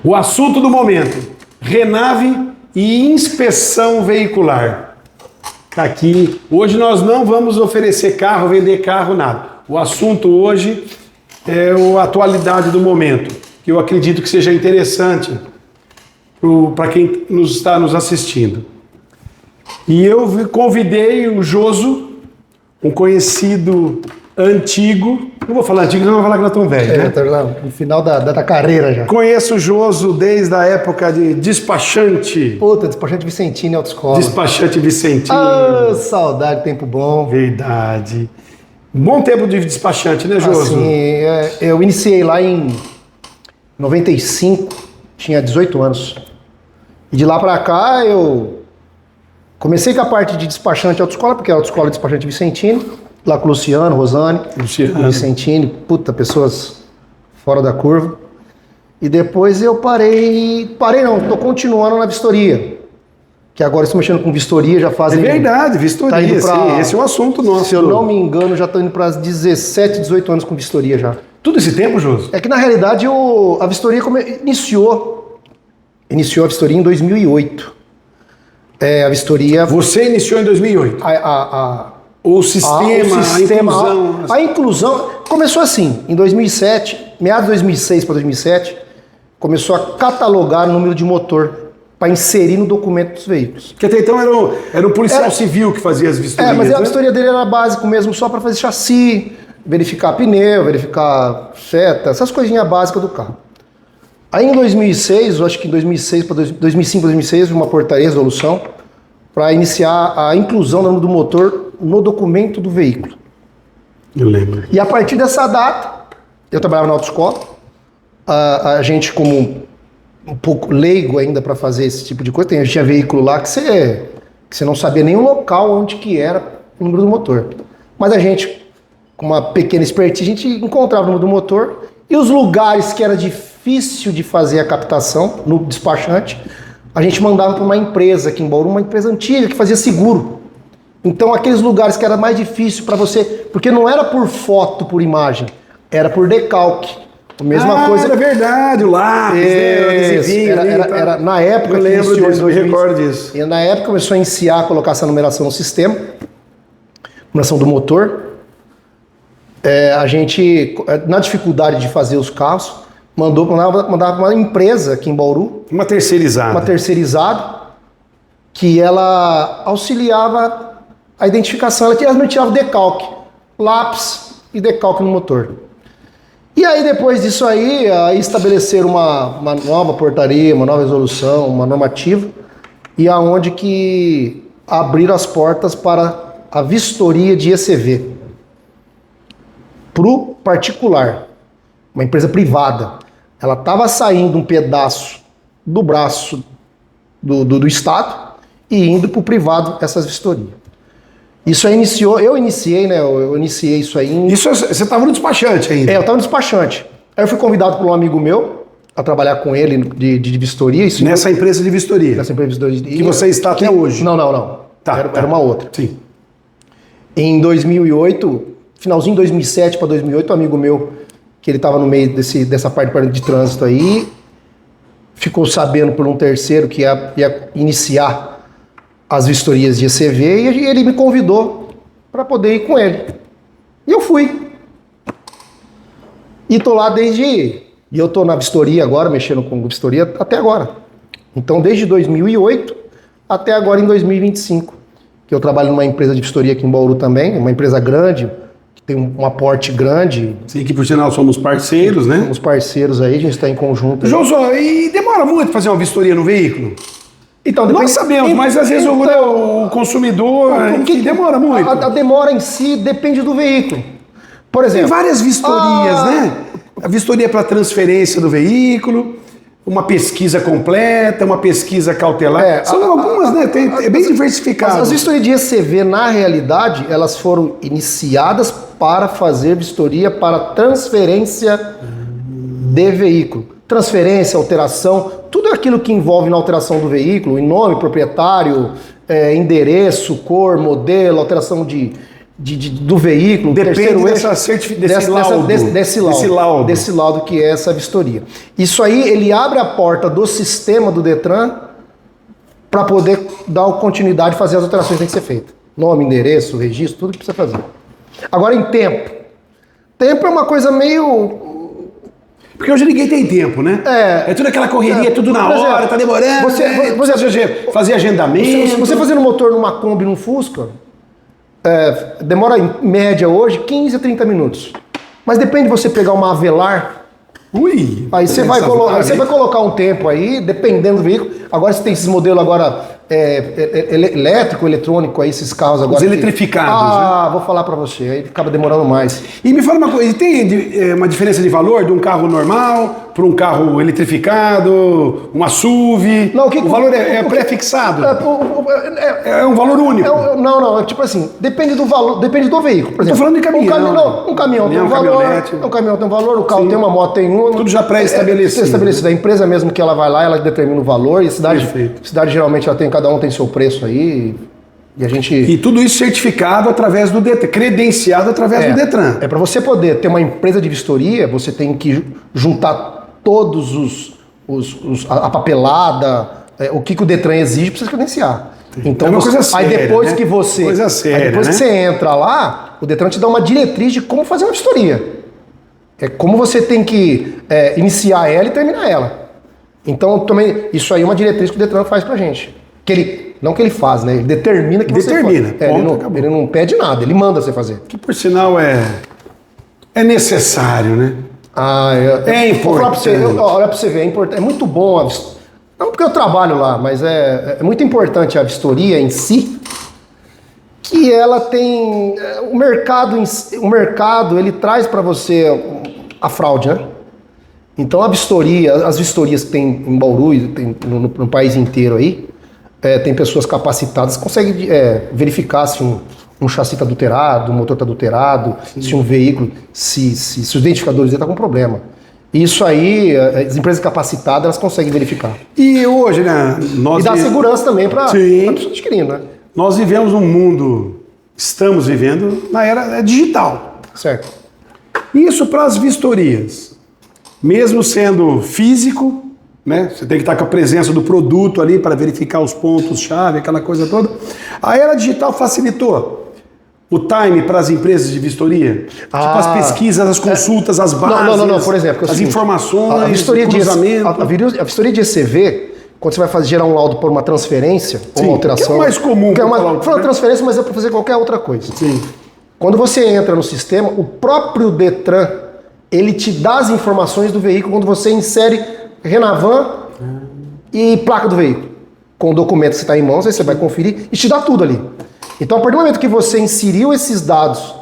O assunto do momento: Renave e inspeção veicular. Tá aqui. Hoje nós não vamos oferecer carro, vender carro, nada. O assunto hoje é a atualidade do momento, que eu acredito que seja interessante para quem está nos assistindo. E eu convidei o Joso, um conhecido antigo. Não vou falar antigo, não vou falar que não é tão velho, né? Tá lá no final da carreira já. Conheço o Joso desde a época de despachante. Puta, despachante Vicentini Autoescola. Despachante Vicentino. Ah, saudade, tempo bom. Verdade. Bom tempo de despachante, né, Joso? Assim, eu iniciei lá em 95, tinha 18 anos. E de lá pra cá eu comecei com a parte de despachante autoescola, porque é a autoescola de despachante Vicentini, lá com o Luciano, Rosane, Vicentini, puta, pessoas fora da curva. E depois eu parei não, tô continuando na vistoria. Que agora estou mexendo com vistoria, já fazem... É verdade, vistoria, sim, esse é o assunto nosso. Se eu não me engano, já estou indo para 17, 18 anos com vistoria já. Tudo esse tempo, Joso? É que na realidade a vistoria iniciou a vistoria em 2008. A vistoria... Você iniciou em 2008? O sistema, a inclusão... A inclusão começou assim, em 2007, meados de 2006 para 2007, começou a catalogar o número de motor para inserir no documento dos veículos. Porque até então era um policial civil que fazia as vistorias, mas né? A vistoria dele era básico mesmo, só para fazer chassi, verificar pneu, verificar seta, essas coisinhas básicas do carro. Aí em 2006, eu acho que em 2005 para 2006, uma portaria, resolução, para iniciar a inclusão do número do motor no documento do veículo. Eu lembro. E a partir dessa data, eu trabalhava na autoescola, a gente como um pouco leigo ainda para fazer esse tipo de coisa, tinha veículo lá que você não sabia nem o local onde que era o número do motor. Mas a gente, com uma pequena expertise, a gente encontrava o número do motor e os lugares que era difícil de fazer a captação no despachante, a gente mandava para uma empresa aqui em Bauru, uma empresa antiga que fazia seguro. Então aqueles lugares que era mais difícil para você, porque não era por foto, por imagem, era por decalque. A mesma coisa. Era verdade, o lápis, era na época eu lembro disso, eu me recordo disso. E na época começou a iniciar a colocar essa numeração no sistema, numeração do motor. A gente, na dificuldade de fazer os carros, mandava uma empresa aqui em Bauru. Uma terceirizada, que ela auxiliava a identificação. Ela tirava o decalque, lápis e decalque no motor. E aí, depois disso aí estabeleceram uma nova portaria, uma nova resolução, uma normativa, e aonde que abriram as portas para a vistoria de ECV para o particular, uma empresa privada. Ela estava saindo um pedaço do braço do Estado e indo para o privado essas vistorias. Isso aí eu iniciei isso aí Isso você estava no despachante ainda? eu estava no despachante. Aí eu fui convidado por um amigo meu a trabalhar com ele de vistoria. Nessa empresa de vistoria? Nessa empresa de vistoria. Que você está até hoje? Não. Era uma outra. Sim. Em 2008, finalzinho de 2007 para 2008, um amigo meu, que ele estava no meio dessa parte de trânsito aí, ficou sabendo por um terceiro que ia iniciar as vistorias de ECV e ele me convidou para poder ir com ele. E eu fui. E tô lá E eu tô na vistoria agora, mexendo com vistoria até agora. Então, desde 2008 até agora em 2025. Que eu trabalho numa empresa de vistoria aqui em Bauru também, uma empresa grande, que tem um aporte grande. Sim, que por sinal somos parceiros, né? Somos parceiros aí, a gente está em conjunto. Josué, e demora muito fazer uma vistoria no veículo? Então, nós sabemos, mas às vezes o consumidor demora muito. A demora em si depende do veículo. Por exemplo... Tem várias vistorias, né? A vistoria para transferência do veículo, uma pesquisa completa, uma pesquisa cautelar. São algumas, né? É bem diversificado. As vistorias de ECV, na realidade, elas foram iniciadas para fazer vistoria para transferência de veículo. Transferência, alteração, tudo aquilo que envolve na alteração do veículo, em nome, proprietário, endereço, cor, modelo, alteração de do veículo, Depende desse laudo que é essa vistoria. Isso aí, ele abre a porta do sistema do Detran para poder dar continuidade e fazer as alterações que tem que ser feitas. Nome, endereço, registro, tudo que precisa fazer. Agora, em tempo. Tempo é uma coisa meio... Porque hoje ninguém tem tempo, né? É tudo aquela correria, tudo na por exemplo, hora, tá demorando. Você fazer agendamento. Você fazendo motor numa Kombi, num Fusca, demora em média hoje 15 a 30 minutos. Mas depende de você pegar uma Avelar. Ui! Aí você vai colocar um tempo aí, dependendo do veículo. Agora você tem esses modelos agora elétrico, eletrônico, aí, esses carros agora. Os eletrificados, né? Vou falar pra você, aí acaba demorando mais. E me fala uma coisa, tem uma diferença de valor de um carro normal para um carro eletrificado, uma SUV? Não, o valor é pré-fixado? É um valor único? Não, tipo assim, depende do valor, depende do veículo. Por exemplo, tô falando de caminhão. Um caminhão tem um valor, o carro tem uma moto, tem um. Tudo já pré-estabelecido. A empresa mesmo que ela vai lá, ela determina o valor, e a cidade geralmente cada um tem seu preço aí. E a gente... E tudo isso certificado através do Detran, credenciado através do Detran. Para você poder ter uma empresa de vistoria, você tem que juntar todos a papelada, o que o Detran exige para você credenciar. Então, é uma coisa séria, aí depois né? que você, coisa séria, que você entra lá, o Detran te dá uma diretriz de como fazer uma vistoria. É como você tem que iniciar ela e terminar ela. Então, também, isso aí é uma diretriz que o Detran faz pra gente. Não que ele faz, né? Ele determina que você faz. Ele não pede nada, ele manda você fazer. Que, por sinal, é necessário, né? É importante. Olha pra você ver, é muito bom. Não porque eu trabalho lá, mas é muito importante a vistoria em si, que ela tem... O mercado, ele traz para você a fraude, né? Então as vistorias que tem em Bauru, tem no país inteiro aí, tem pessoas capacitadas que conseguem verificar se um chassi está adulterado, um motor está adulterado, se um veículo, se os identificadores dele estão com problema. Isso aí, as empresas capacitadas, elas conseguem verificar. E hoje, né? E dá segurança também para a pessoa adquirindo, né? Nós vivemos estamos vivendo na era digital. Certo. Isso para as vistorias. Mesmo sendo físico, né? Você tem que estar com a presença do produto ali para verificar os pontos-chave, aquela coisa toda. A era digital facilitou o time para as empresas de vistoria? Tipo as pesquisas, as consultas, as bases, não, por exemplo, as informações, a vistoria cruzamento. A vistoria de ECV, quando você vai gerar um laudo por uma transferência ou uma alteração... Que é o mais comum. Foi uma transferência, mas é para fazer qualquer outra coisa. Sim. Quando você entra no sistema, o próprio Detran, ele te dá as informações do veículo quando você insere Renavan e placa do veículo. Com o documento que você está em mãos, aí você vai conferir e te dá tudo ali. Então, a partir do momento que você inseriu esses dados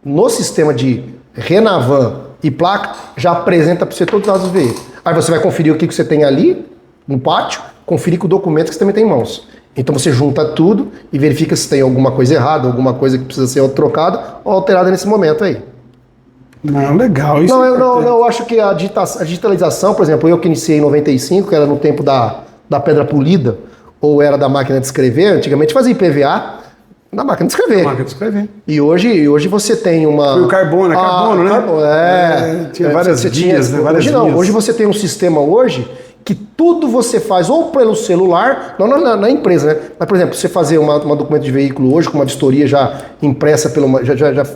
no sistema de Renavan e placa, já apresenta para você todos os dados do veículo. Aí você vai conferir o que você tem ali no pátio, conferir com o documento que você também tem em mãos. Então você junta tudo e verifica se tem alguma coisa errada, alguma coisa que precisa ser trocada ou alterada nesse momento aí. Não, legal. Isso eu acho que a digitalização, por exemplo, eu que iniciei em 95, que era no tempo da pedra polida, ou era da máquina de escrever, antigamente fazia IPVA na máquina de escrever. E hoje você tem uma... Foi o carbono, né? Tinha várias vias, né? Várias vias. Hoje você tem um sistema que tudo você faz ou pelo celular, não na empresa, né? Mas, por exemplo, você fazer uma documento de veículo hoje com uma vistoria já impressa,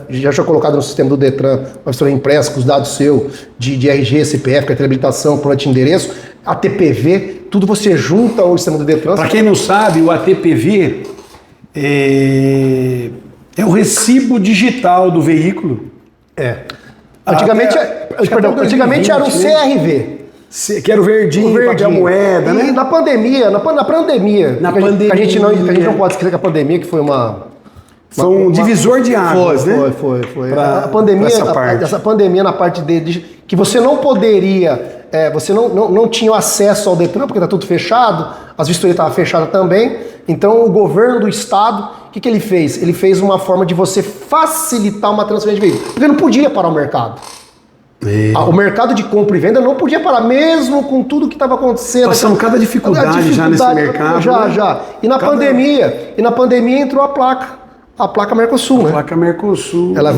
já colocada no sistema do Detran, uma vistoria impressa com os dados seus, de RG, CPF, carteira de habilitação, plano de endereço, ATPV, tudo você junta ao sistema do Detran. Para quem não sabe, o ATPV é o recibo digital do veículo. Antigamente era um CRV. Que era o verdinho, papel moeda, né? E na pandemia, que a gente não pode esquecer que a pandemia que foi foi um divisor de águas, né? Foi. A pandemia, essa pandemia na parte de que você não poderia, você não tinha acesso ao Detran porque tá tudo fechado, as vistorias estavam fechadas também. Então o governo do estado, o que ele fez? Ele fez uma forma de você facilitar uma transferência de veículo, porque não podia parar o mercado. O mercado de compra e venda não podia parar, mesmo com tudo que estava acontecendo. Passamos cada dificuldade já nesse mercado. Já. E na pandemia entrou a placa. A placa Mercosul, né? Placa Mercosul. Ela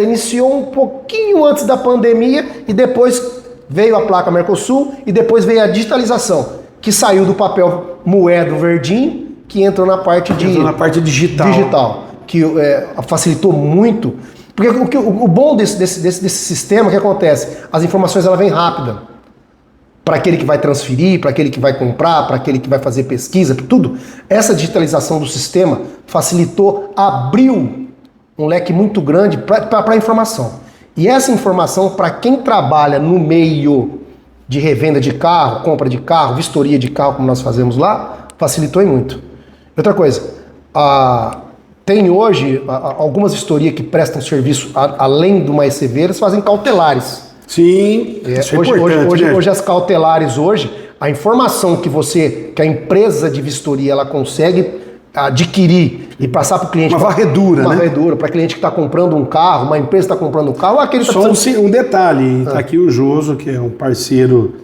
iniciou um pouquinho antes da pandemia e depois veio a placa Mercosul e depois veio a digitalização, que saiu do papel moedo verdinho, que entrou na parte digital, que facilitou muito. Porque o bom desse sistema, o que acontece? As informações ela vêm rápida. Para aquele que vai transferir, para aquele que vai comprar, para aquele que vai fazer pesquisa, tudo. Essa digitalização do sistema facilitou, abriu um leque muito grande para a informação. E essa informação, para quem trabalha no meio de revenda de carro, compra de carro, vistoria de carro, como nós fazemos lá, facilitou e muito. Outra coisa, tem hoje algumas vistorias que prestam serviço, além do mais severas, fazem cautelares. Sim, isso é importante, né? Hoje as cautelares, a informação que a empresa de vistoria ela consegue adquirir e passar para o cliente. Uma varredura, né? Uma varredura, para cliente que está comprando um carro, uma empresa está comprando um carro, aquele Só um detalhe, está aqui o Joso, que é um parceiro.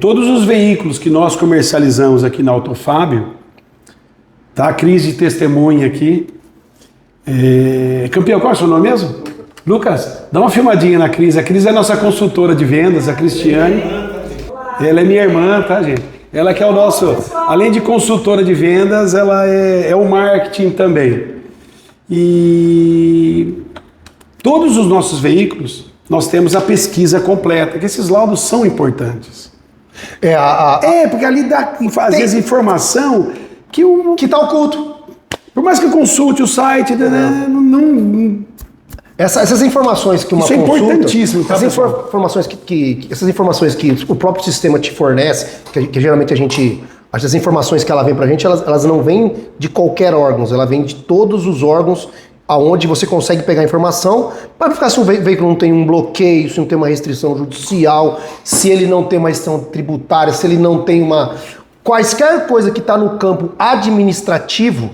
Todos os veículos que nós comercializamos aqui na Autofábio, tá? A Cris de testemunha aqui. Campeão, qual é o seu nome mesmo? Lucas, dá uma filmadinha na Cris. A Cris é nossa consultora de vendas, a Cristiane. Ela é minha irmã, tá, gente? Ela que é o nosso... Além de consultora de vendas, ela é o marketing também. E todos os nossos veículos, nós temos a pesquisa completa, que esses laudos são importantes. Porque ali dá, às vezes, informação que está oculto. Por mais que eu consulte o site, Essas informações que uma Isso consulta... é importantíssimo. Tá, essas informações que o próprio sistema te fornece, que geralmente as informações que ela vem pra gente, elas não vêm de qualquer órgão, ela vem de todos os órgãos aonde você consegue pegar informação para verificar se um veículo não tem um bloqueio, se não tem uma restrição judicial, se ele não tem uma restrição tributária, se ele não tem quaisquer coisa que está no campo administrativo,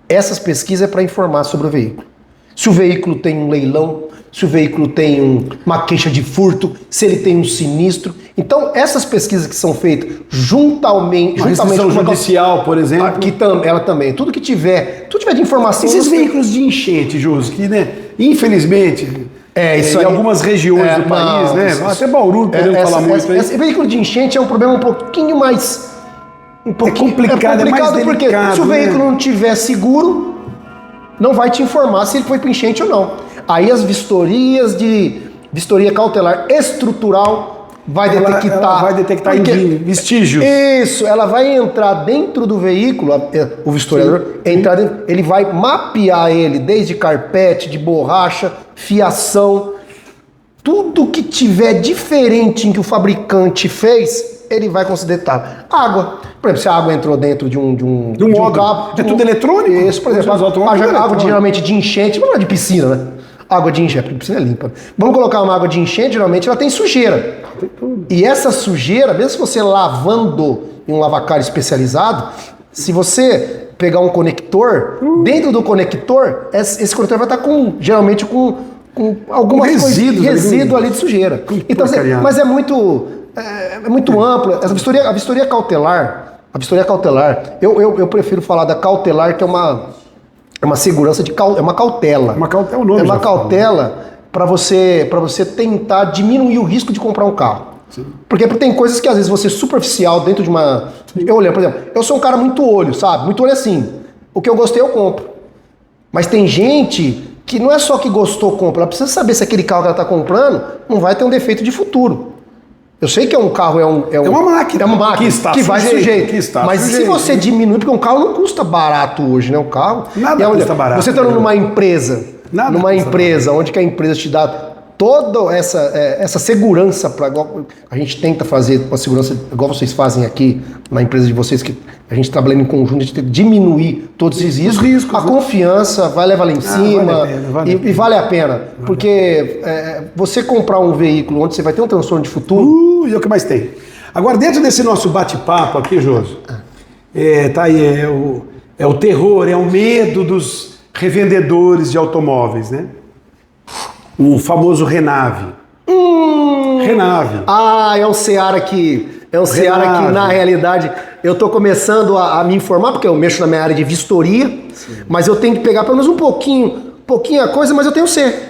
essas pesquisas é para informar sobre o veículo. Se o veículo tem um leilão, se o veículo tem uma queixa de furto, se ele tem um sinistro. Então, essas pesquisas que são feitas juntamente restrição judicial, por exemplo. Ela também. Tudo tiver de informação. Esses veículos de enchente, Josi, que, né, infelizmente, em algumas regiões do país, né? Até Bauru, podemos falar muito aí. Esse veículo de enchente é um problema um pouquinho mais... complicado, é mais delicado, porque se o veículo não tiver seguro, não vai te informar se ele foi para enchente ou não. Aí as vistoria cautelar estrutural vai detectar vestígios. Isso, ela vai entrar dentro do veículo, o vistoriador, ele vai mapear ele desde carpete, de borracha, fiação, tudo que tiver diferente em que o fabricante fez, ele vai considerar. Água. Por exemplo, se a água entrou dentro de um cabo... É tudo eletrônico? Isso, por exemplo, água geralmente de enchente, mas não é de piscina, né? Água de enchente, porque piscina é limpa. Vamos colocar uma água de enchente, geralmente ela tem sujeira. E essa sujeira, mesmo se você lavando em um lavacar especializado, se você pegar um conector, dentro do conector, esse conector vai estar geralmente com algum resíduo ali de sujeira. Então, mas é muito amplo. A vistoria cautelar, eu prefiro falar da cautelar, que é uma segurança é uma cautela. É uma cautela para você tentar diminuir o risco de comprar um carro. Sim. Porque tem coisas que às vezes você é superficial dentro de uma... Eu olhei, por exemplo, eu sou um cara muito olho, sabe? Muito olho assim. O que eu gostei eu compro. Mas tem gente que não é só que gostou, compra. Ela precisa saber se aquele carro que ela está comprando não vai ter um defeito de futuro. Eu sei que um carro é uma máquina. É uma máquina que vai sujeito. Mas se você diminuir, porque um carro não custa barato hoje, né? Um carro... Nada custa barato. Você está numa empresa, onde que a empresa te dá toda essa segurança, igual a gente tenta fazer uma segurança, igual vocês fazem aqui na empresa de vocês, que a gente trabalhando em conjunto, a gente tem que diminuir todos esses riscos. A confiança vai levar lá em cima e vale a pena. Porque você comprar um veículo onde você vai ter um transtorno de futuro... E é o que mais tem. Agora, dentro desse nosso bate-papo aqui, Joso, tá aí, é o terror, é o medo dos revendedores de automóveis, né? O famoso Renave. Renave. É um Seara que É um Seara que, Renave. na realidade, eu estou começando a me informar, porque eu mexo na minha área de vistoria, mas eu tenho que pegar pelo menos um pouquinho a coisa, mas eu tenho você.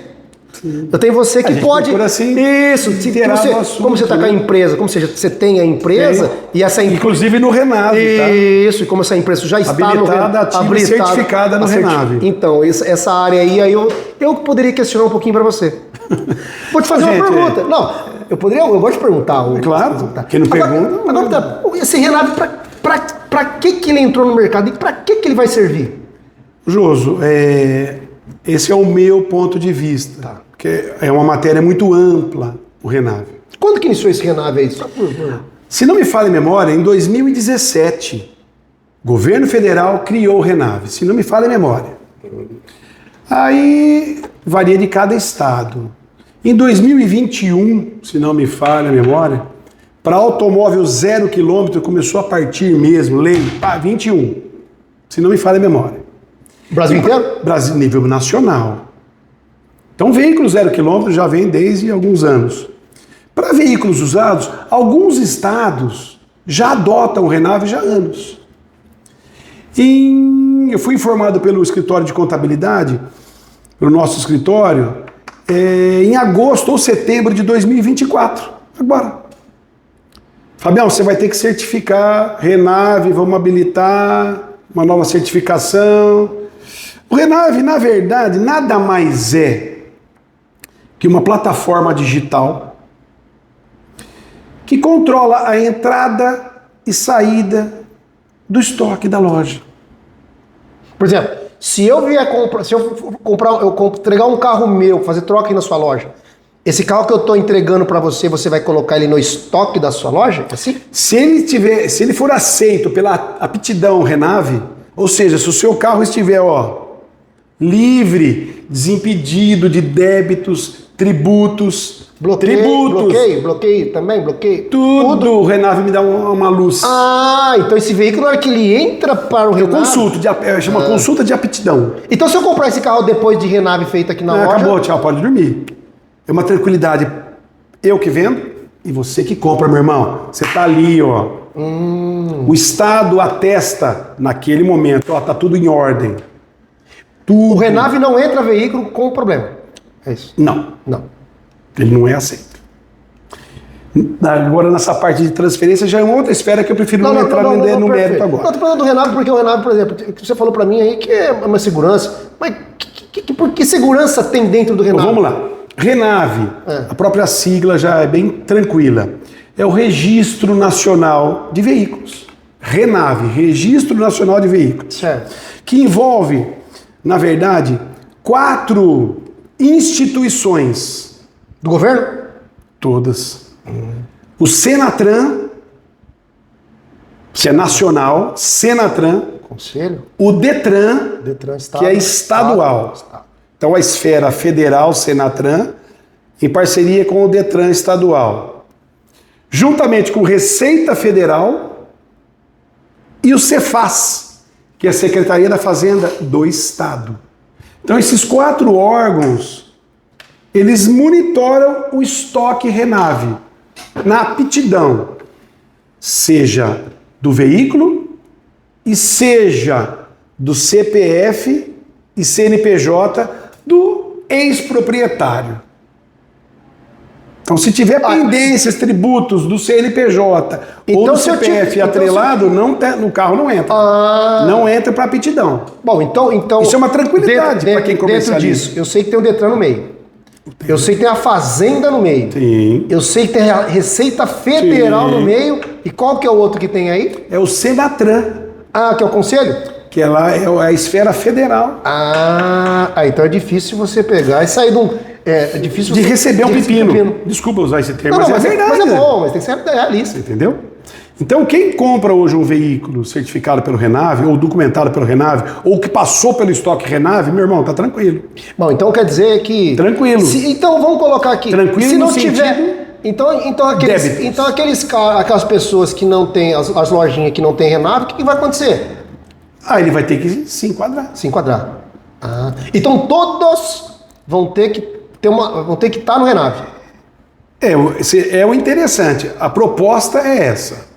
Eu tenho você que gente pode. procura, assim, Isso, inteirar você, no assunto, como você está com a né? empresa, como você tem a empresa, Tem. e essa empresa. Inclusive no Renave, tá? Isso, e como essa empresa já está Habilitada, ativa e certificada no Renave. Então, essa área aí eu poderia questionar um pouquinho para você. Vou te fazer uma Gente, pergunta. Não, eu gosto de perguntar. Claro, quem não pergunta... Agora, esse Renave, para que ele entrou no mercado e para que ele vai servir? Joso, esse é o meu ponto de vista. Tá. Porque é uma matéria muito ampla, o Renave. Quando que iniciou esse Renave aí? Só por... Se não me falha a memória, em 2017, o governo federal criou o Renave. Se não me falha a memória. Aí varia de cada estado. Em 2021, se não me falha a memória, para automóvel 0 km começou a partir mesmo, lei, 21, se não me falha a memória. Brasil inteiro? Brasil, nível nacional. Então, veículo 0 km já vem desde alguns anos. Para veículos usados, alguns estados já adotam o Renave já há anos. Eu fui informado pelo escritório de contabilidade, pelo nosso escritório, em agosto ou setembro de 2024. Agora. Fabião, você vai ter que certificar Renave, vamos habilitar uma nova certificação. O Renave, na verdade, nada mais é que uma plataforma digital que controla a entrada e saída do estoque da loja. Por exemplo, se eu entregar um carro meu, fazer troca aí na sua loja, esse carro que eu estou entregando para você, você vai colocar ele no estoque da sua loja? Assim? Se ele for aceito pela aptidão Renave, ou seja, se o seu carro estiver, livre, desimpedido de débitos, tributos, Bloqueio também, bloqueio. tudo, o Renave me dá uma luz. Ah, então esse veículo, na hora que ele entra para o Eu Renave... consulto, chama consulta de aptidão. Então se eu comprar esse carro depois de Renave feito aqui na loja... Acabou, tchau, pode dormir. É uma tranquilidade. Eu que vendo e você que compra, meu irmão. Você tá ali, O Estado atesta naquele momento, tá tudo em ordem. O Renave não entra veículo com problema. É isso? Não, Não. ele não é aceito. Agora, nessa parte de transferência, já é uma outra esfera que eu prefiro não entrar no mérito agora. Não, tô falando do Renave porque o Renave, por exemplo, que você falou para mim aí que é uma segurança. Mas por que segurança tem dentro do Renave? Então, vamos lá. Renave, a própria sigla já é bem tranquila. É o Registro Nacional de Veículos. Renave, Registro Nacional de Veículos. Certo. Que envolve, na verdade, 4 instituições. Do governo? Todas. O Senatran, que é nacional, Senatran. Conselho? O Detran, Estado, que é estadual. Estado. Então, a esfera federal, Senatran, em parceria com o Detran estadual. Juntamente com Receita Federal e o Cefaz, que é a Secretaria da Fazenda do Estado. Então, esses 4 órgãos, eles monitoram o estoque Renave na aptidão, seja do veículo e seja do CPF e CNPJ do ex-proprietário. Então, se tiver pendências, tributos do CNPJ ou do CPF atrelado, no carro não entra. Não entra para aptidão. Bom, então... Isso é uma tranquilidade para quem comercializa. Dentro disso, eu sei que tem o Detran no meio. Eu sei que tem a Fazenda no meio. Sim. Eu sei que tem a Receita Federal no meio. E qual que é o outro que tem aí? É o Senatran. Ah, que é o Conselho? Que ela é a esfera federal. Então é difícil você pegar e sair de um... É difícil De você receber um pepino. Desculpa usar esse termo, mas é verdade. Mas é bom, mas tem que ser realista. Entendeu? Então, quem compra hoje um veículo certificado pelo Renave, ou documentado pelo Renave, ou que passou pelo estoque Renave, meu irmão, tá tranquilo. Bom, então quer dizer que... Tranquilo. Então vamos colocar aqui. Tranquilo se não no tiver... sentido Então aquelas pessoas que não têm, as lojinhas que não tem Renave, o que vai acontecer? Ele vai ter que se enquadrar. Se enquadrar. Então todos vão ter que estar no Renave. É o interessante. A proposta é essa.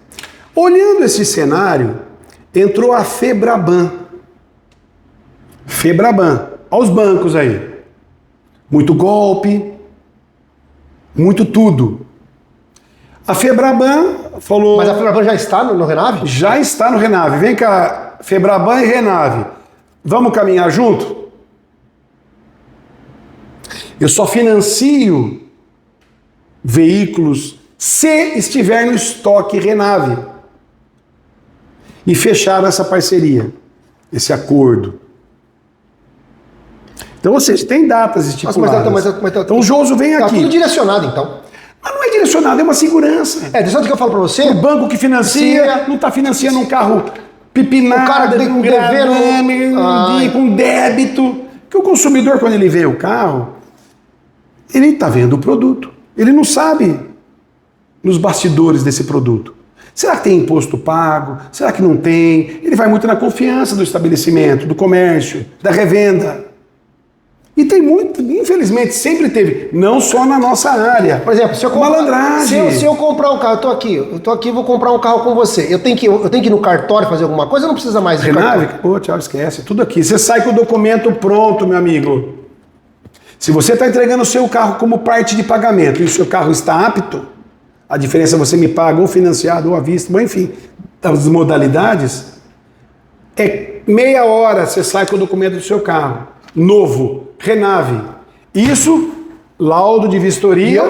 Olhando esse cenário, entrou a Febraban. Febraban. Olha os bancos aí. Muito golpe, muito tudo. A Febraban falou... Mas a Febraban já está no Renave? Já está no Renave. Vem cá, Febraban e Renave. Vamos caminhar junto? Eu só financio veículos se estiver no estoque Renave. E fecharam essa parceria, esse acordo. Então, ou seja, tem datas estipuladas. Então o Joso vem aqui. Tá tudo direcionado, então. Mas não é direcionado, é uma segurança. Sabe o que eu falo pra você? O banco que financia não está financiando um carro pipinado, o cara com devendo, com débito. Porque o consumidor, quando ele vê o carro, ele está vendo o produto. Ele não sabe nos bastidores desse produto. Será que tem imposto pago? Será que não tem? Ele vai muito na confiança do estabelecimento, do comércio, da revenda. E tem muito, infelizmente, sempre teve, não só na nossa área. Por exemplo, se eu comprar, malandragem. Se eu comprar um carro, eu tô aqui, vou comprar um carro com você. Eu tenho que ir no cartório fazer alguma coisa ou não precisa mais de Renave, pô, tchau, esquece, tudo aqui. Você sai com o documento pronto, meu amigo. Se você está entregando o seu carro como parte de pagamento e o seu carro está apto, a diferença é você me paga ou financiado ou à vista, bom, enfim, as modalidades, é meia hora você sai com o documento do seu carro. Novo, Renave. Isso, laudo de vistoria.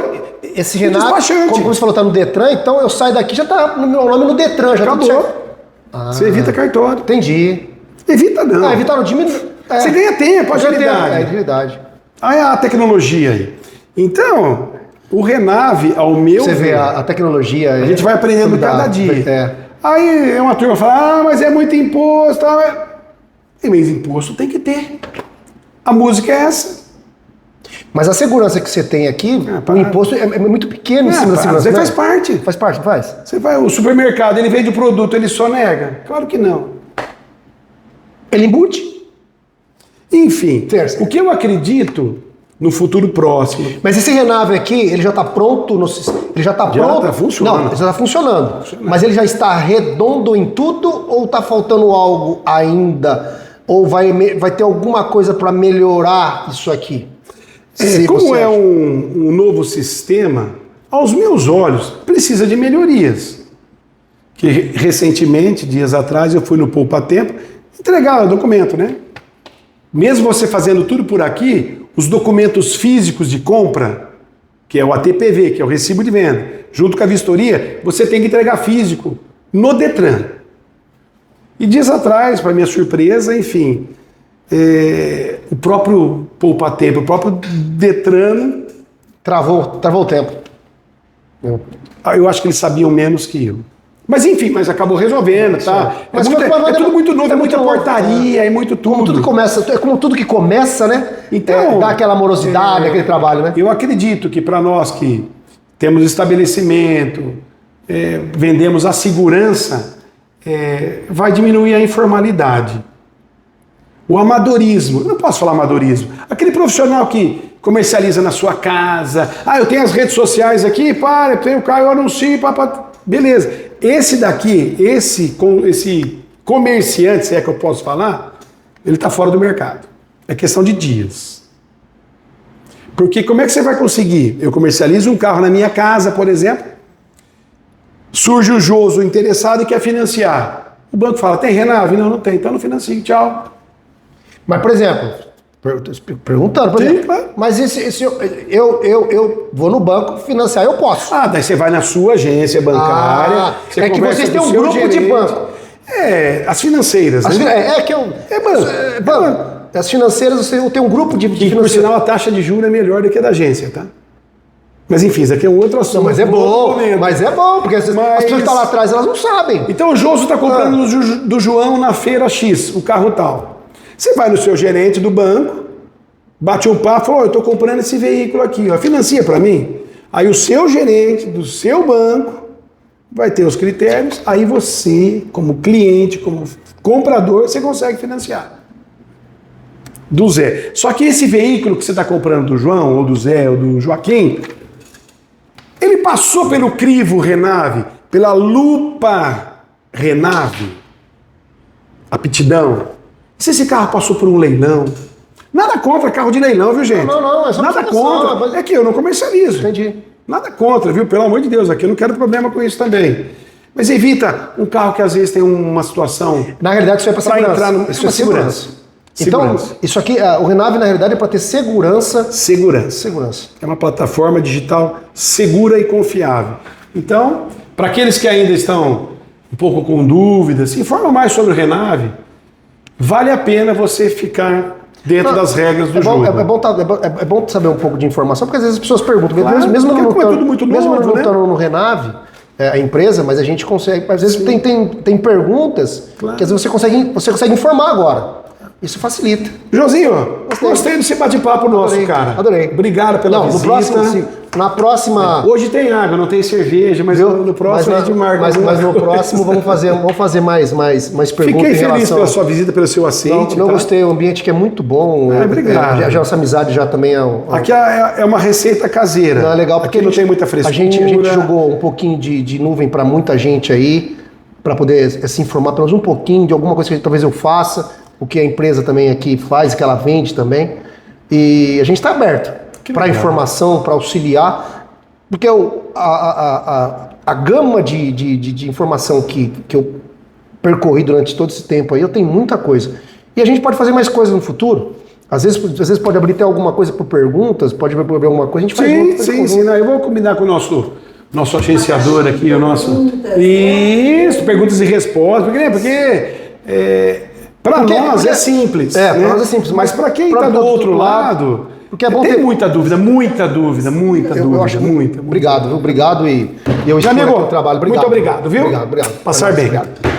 Esse Renave, como você falou, tá no Detran, então eu saio daqui, já tá no meu nome no Detran, já acabou. Você evita cartório. Entendi. Evita não. Evita não, diminui. Você ganha tempo, agilidade. Agilidade. Aí a tecnologia aí. Então, o Renave, ao meu ver... Você vê a tecnologia... A gente vai aprendendo cada dia. Aí uma turma fala, mas é muito imposto. E mais imposto tem que ter. A música é essa. Mas a segurança que você tem aqui, o imposto é muito pequeno em cima da segurança. Você faz parte. Faz parte, não faz? Você vai, o supermercado, ele vende o produto, ele só nega? Claro que não. Ele embute? Enfim, o que eu acredito no futuro próximo. Mas esse Renave aqui, ele já está pronto? Ele já está pronto? Já está funcionando. Não, já está funcionando. Mas ele já está redondo em tudo ou está faltando algo ainda? Ou vai ter alguma coisa para melhorar isso aqui? Como é um novo sistema, aos meus olhos, precisa de melhorias. Que recentemente, dias atrás, eu fui no Poupa Tempo entregar o documento, né? Mesmo você fazendo tudo por aqui, os documentos físicos de compra, que é o ATPV, que é o recibo de venda, junto com a vistoria, você tem que entregar físico no Detran. E dias atrás, para minha surpresa, enfim, o próprio Poupa Tempo, o próprio Detran... Travou o tempo. Eu acho que eles sabiam menos que eu. Mas enfim, acabou resolvendo, tá? Mas é tudo muito novo, é muita portaria, é muito tudo. Como tudo que começa, né? Então, dá aquela morosidade, aquele trabalho, né? Eu acredito que para nós que temos estabelecimento, vendemos a segurança, vai diminuir a informalidade. O amadorismo, eu não posso falar amadorismo, aquele profissional que comercializa na sua casa, eu tenho as redes sociais aqui, eu tenho o carro, eu anuncio, beleza. Esse daqui, esse comerciante, se é que eu posso falar, ele está fora do mercado. É questão de dias. Porque como é que você vai conseguir? Eu comercializo um carro na minha casa, por exemplo, surge o Joso interessado e quer financiar. O banco fala, tem Renave? Não tem, então não financio, tchau. Mas, por exemplo, perguntando, mas eu vou no banco financiar, eu posso. Daí você vai na sua agência bancária. É que vocês têm um grupo de banco. As financeiras. Banco. As financeiras, você tem um grupo de financeiras. Por sinal, a taxa de juros é melhor do que a da agência, tá? Mas enfim, isso aqui é um outro assunto. Não, mas é bom, porque as pessoas que estão lá atrás, elas não sabem. Então o Joso está comprando do João na feira X, o carro tal. Você vai no seu gerente do banco, bate um papo, falou, eu estou comprando esse veículo aqui, financia para mim. Aí o seu gerente do seu banco vai ter os critérios, aí você, como cliente, como comprador, você consegue financiar. Do Zé. Só que esse veículo que você está comprando do João, ou do Zé, ou do Joaquim, ele passou pelo crivo Renave, pela lupa Renave, aptidão. Se esse carro passou por um leilão, nada contra carro de leilão, viu, gente? Não, é só nada observação, contra. mas- É que eu não comercializo. Entendi. Nada contra, viu? Pelo amor de Deus, aqui eu não quero problema com isso também. Mas evita um carro que às vezes tem uma situação Na realidade, isso é para para segurança. entrar no. Isso é segurança. Segurança. Então, isso aqui, o Renave, na realidade, é para ter segurança. Segurança. Segurança. É uma plataforma digital segura e confiável. Então, para aqueles que ainda estão um pouco com dúvidas, se informa mais sobre o Renave. Vale a pena você ficar dentro das regras do jogo. É bom saber um pouco de informação, porque às vezes as pessoas perguntam, Claro, mesmo porque não é tudo muito mesmo novo, não né? estando no Renave, a empresa, mas a gente consegue, às vezes tem perguntas Claro. que às vezes você consegue informar agora. Isso facilita. Joãozinho, gostei desse bate-papo nosso, Adorei, cara. adorei. Obrigado pela Não, visita. no próximo, na próxima... Hoje tem água, não tem cerveja, mas no próximo a gente marca. Mas alguma no coisa. próximo vamos fazer mais perguntas Fiquei em feliz relação... pela sua visita, pelo seu aceite. Não tá? gostei, o ambiente que é muito bom. Obrigado. Já nossa amizade já também Aqui é uma receita caseira. Não, é legal porque Aqui não tem muita frescura. A gente jogou um pouquinho de nuvem para muita gente aí, para poder se informar pelo menos um pouquinho de alguma coisa que talvez eu faça, o que a empresa também aqui faz, que ela vende também. E a gente está aberto para informação, para auxiliar, porque a gama de informação que eu percorri durante todo esse tempo aí, eu tenho muita coisa. E a gente pode fazer mais coisas no futuro. Às vezes pode abrir até alguma coisa por perguntas, pode abrir alguma coisa, a gente faz junto, Sim. Não, eu vou combinar com o nosso agenciador aqui, o nosso... Isso, perguntas e respostas. Porque para nós é simples. Para né? nós é simples. Mas para quem está do outro lado, porque é bom tem ter... muita dúvida. Eu acho muita. Obrigado, viu? Obrigado e eu Meu espero amigo, o trabalho. muito obrigado, viu? Obrigado. Passar bem. Obrigado.